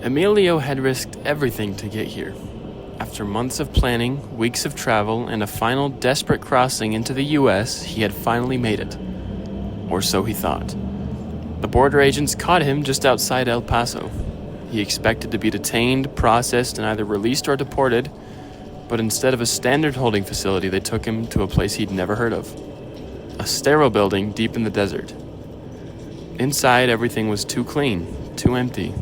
Emilio had risked everything to get here. After months of planning, weeks of travel, and a final desperate crossing into the US, he had finally made it. Or so he thought. The border agents caught him just outside El Paso. He expected to be detained, processed, and either released or deported, but instead of a standard holding facility, they took him to a place he'd never heard of. A sterile building deep in the desert. Inside, everything was too clean, too empty.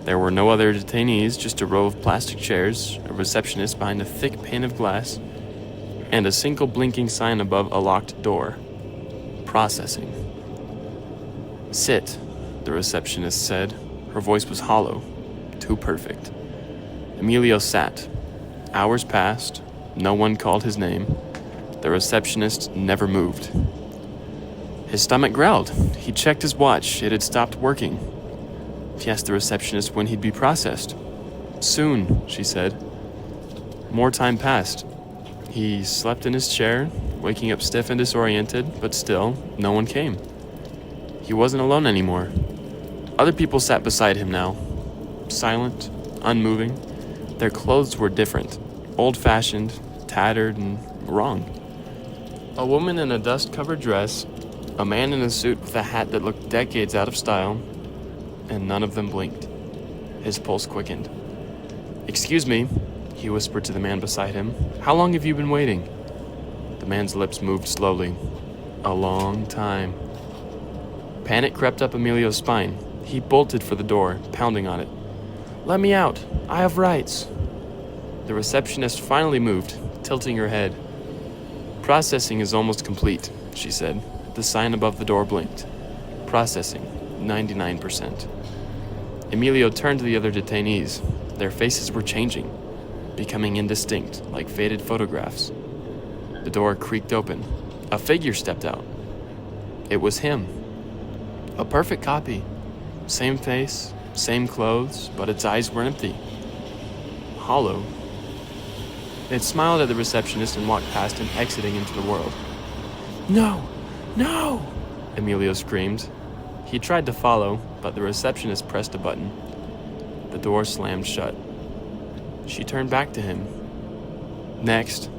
There were no other detainees, just a row of plastic chairs, a receptionist behind a thick pane of glass, and a single blinking sign above a locked door. Processing. "Sit," the receptionist said. Her voice was hollow, too perfect. Emilio sat. Hours passed. No one called his name. The receptionist never moved. His stomach growled. He checked his watch. It had stopped working. He asked the receptionist when he'd be processed. "Soon," she said. More time passed. He slept in his chair, waking up stiff and disoriented, but still, no one came. He wasn't alone anymore. Other people sat beside him now, silent, unmoving. Their clothes were different, old-fashioned, tattered, and wrong. A woman in a dust-covered dress, a man in a suit with a hat that looked decades out of style, and none of them blinked. His pulse quickened. "Excuse me," he whispered to the man beside him. "How long have you been waiting?" The man's lips moved slowly. "A long time." Panic crept up Emilio's spine. He bolted for the door, pounding on it. "Let me out. I have rights." The receptionist finally moved, tilting her head. "Processing is almost complete," she said. The sign above the door blinked. "Processing, 99%. Emilio turned to the other detainees. Their faces were changing, becoming indistinct, like faded photographs. The door creaked open. A figure stepped out. It was him. A perfect copy. Same face, same clothes, but its eyes were empty. Hollow. It smiled at the receptionist and walked past him, exiting into the world. "No! No!" Emilio screamed. He tried to follow, but the receptionist pressed a button. The door slammed shut. She turned back to him. Next.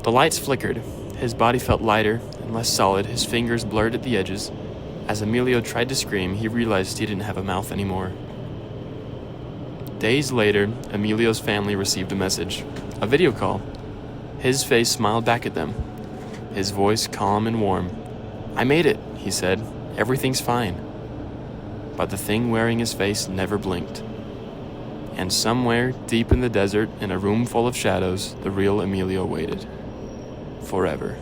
The lights flickered. His body felt lighter and less solid, his fingers blurred at the edges. As Emilio tried to scream, he realized he didn't have a mouth anymore. Days later, Emilio's family received a message, a video call. His face smiled back at them, his voice calm and warm. "I made it," he said. "Everything's fine." But the thing wearing his face never blinked. And somewhere deep in the desert, in a room full of shadows, the real Emilio waited. Forever.